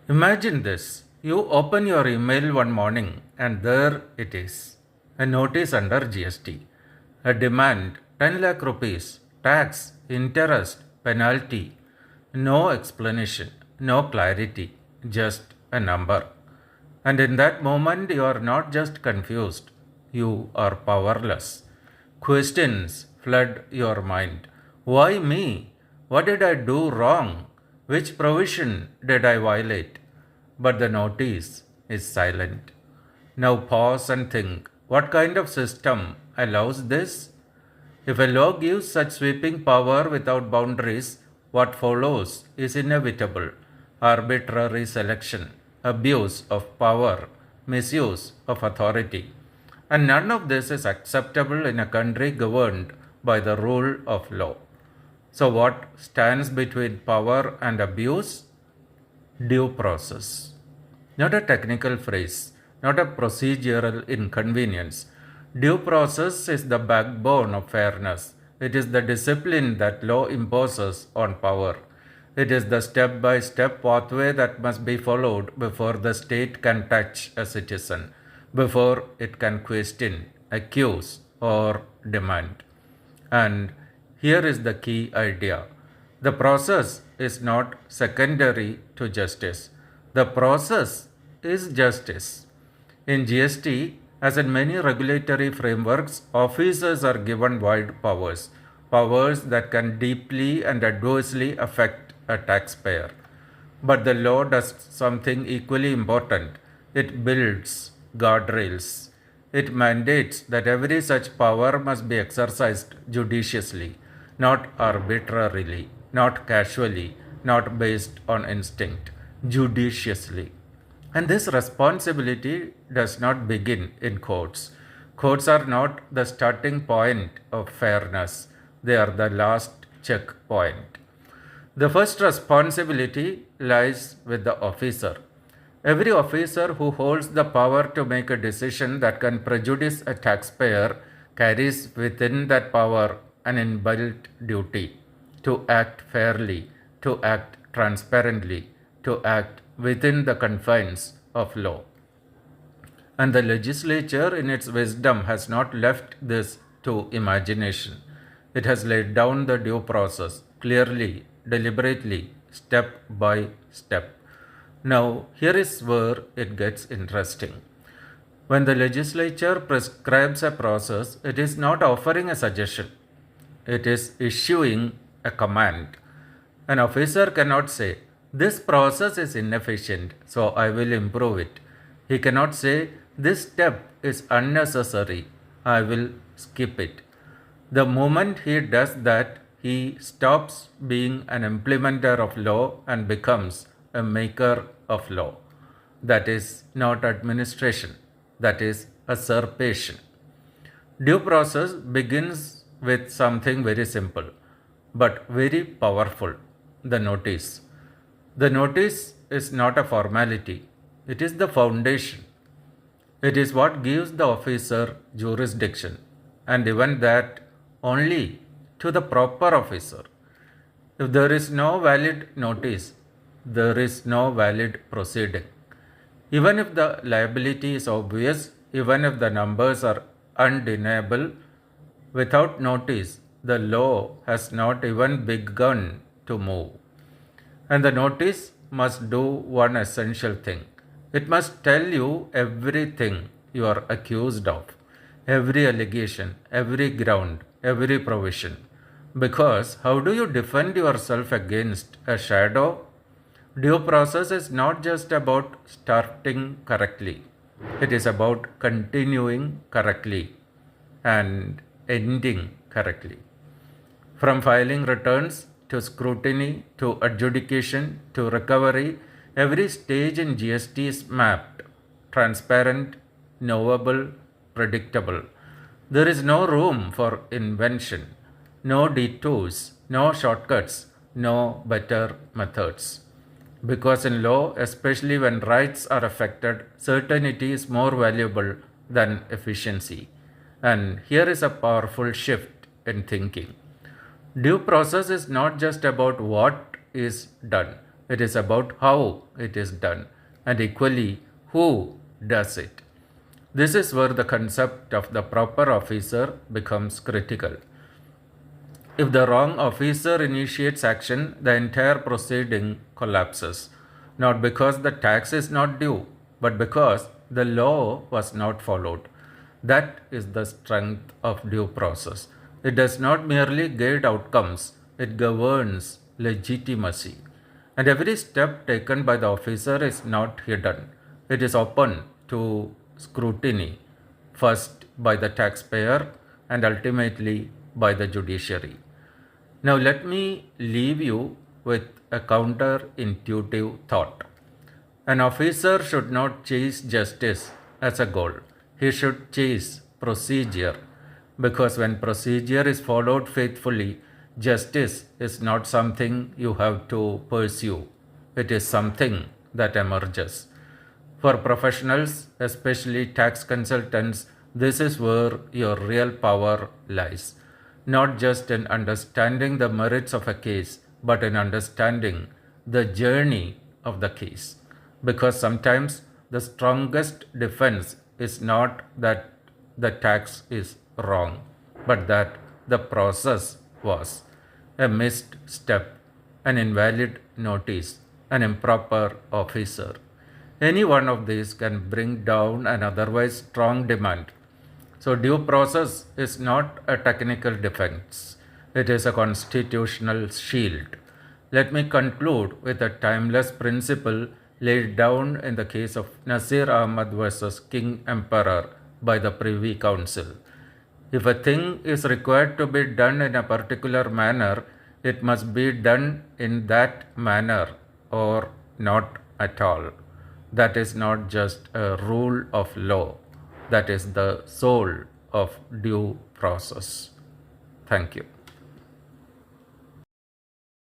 Imagine this. You open your email one morning and there it is. A notice under GST. A demand 10 lakh rupees, tax, interest, penalty. No explanation, no clarity, just a number. And in that moment, you are not just confused, you are powerless. Questions flood your mind. Why me? What did I do wrong? Which provision did I violate? But the notice is silent. Now pause and think, what kind of system allows this? If a law gives such sweeping power without boundaries, what follows is inevitable: arbitrary selection, abuse of power, misuse of authority. And none of this is acceptable in a country governed by the rule of law. So, what stands between power and abuse? Due process. Not a technical phrase, not a procedural inconvenience. Due process is the backbone of fairness. It is the discipline that law imposes on power. It is the step by step pathway that must be followed before the state can touch a citizen, before it can question, accuse, or demand. And here is the key idea: the process is not secondary to justice, the process is justice. In GST, as in many regulatory frameworks, officers are given wide powers, powers that can deeply and adversely affect a taxpayer. But the law does something equally important: it builds guardrails. It mandates that every such power must be exercised judiciously, not arbitrarily, not casually, not based on instinct, judiciously. And this responsibility does not begin in courts. Courts are not the starting point of fairness, they are the last checkpoint. The first responsibility lies with the officer. Every officer who holds the power to make a decision that can prejudice a taxpayer carries within that power an inbuilt duty to act fairly, to act transparently, to act within the confines of law. And the legislature, in its wisdom, has not left this to imagination. It has laid down the due process clearly, deliberately, step by step. Now, here is where it gets interesting. When the legislature prescribes a process, it is not offering a suggestion, it is issuing a command. An officer cannot say, "This process is inefficient, so I will improve it." He cannot say, "This step is unnecessary, I will skip it." The moment he does that, he stops being an implementer of law and becomes a maker of law. That is not administration, that is usurpation. Due process begins with something very simple but very powerful: the notice. The notice is not a formality, it is the foundation. It is what gives the officer jurisdiction, and even that only to the proper officer. If there is no valid notice, there is no valid proceeding. Even if the liability is obvious, even if the numbers are undeniable, without notice, the law has not even begun to move. And the notice must do one essential thing: it must tell you everything you are accused of, every allegation, every ground, every provision. Because how do you defend yourself against a shadow? Due process is not just about starting correctly, it is about continuing correctly and ending correctly. From filing returns to scrutiny to adjudication to recovery, every stage in GST is mapped, transparent, knowable, predictable. There is no room for invention, no detours, no shortcuts, no better methods. Because in law, especially when rights are affected, certainty is more valuable than efficiency. And here is a powerful shift in thinking. Due process is not just about what is done, It is about how it is done, and equally who does it. This is where the concept of the proper officer becomes critical. If the wrong officer initiates action, the entire proceeding collapses, not because the tax is not due, but because the law was not followed. That is the strength of due process. It does not merely guide outcomes, it governs legitimacy. And every step taken by the officer is not hidden, it is open to scrutiny, first by the taxpayer and ultimately by the judiciary. Now, let me leave you with a counterintuitive thought. An officer should not chase justice as a goal, he should chase procedure, because when procedure is followed faithfully, justice is not something you have to pursue, it is something that emerges. For professionals, especially tax consultants, this is where your real power lies. Not just in understanding the merits of a case, but in understanding the journey of the case. Because sometimes the strongest defense is not that the tax is wrong, but that the process was a missed step, an invalid notice, an improper officer. Any one of these can bring down an otherwise strong demand. So, due process is not a technical defense, it is a constitutional shield. Let me conclude with a timeless principle laid down in the case of Nasir Ahmad versus King Emperor by the Privy Council. If a thing is required to be done in a particular manner, it must be done in that manner or not at all. That is not just a rule of law, that is the soul of due process. Thank you.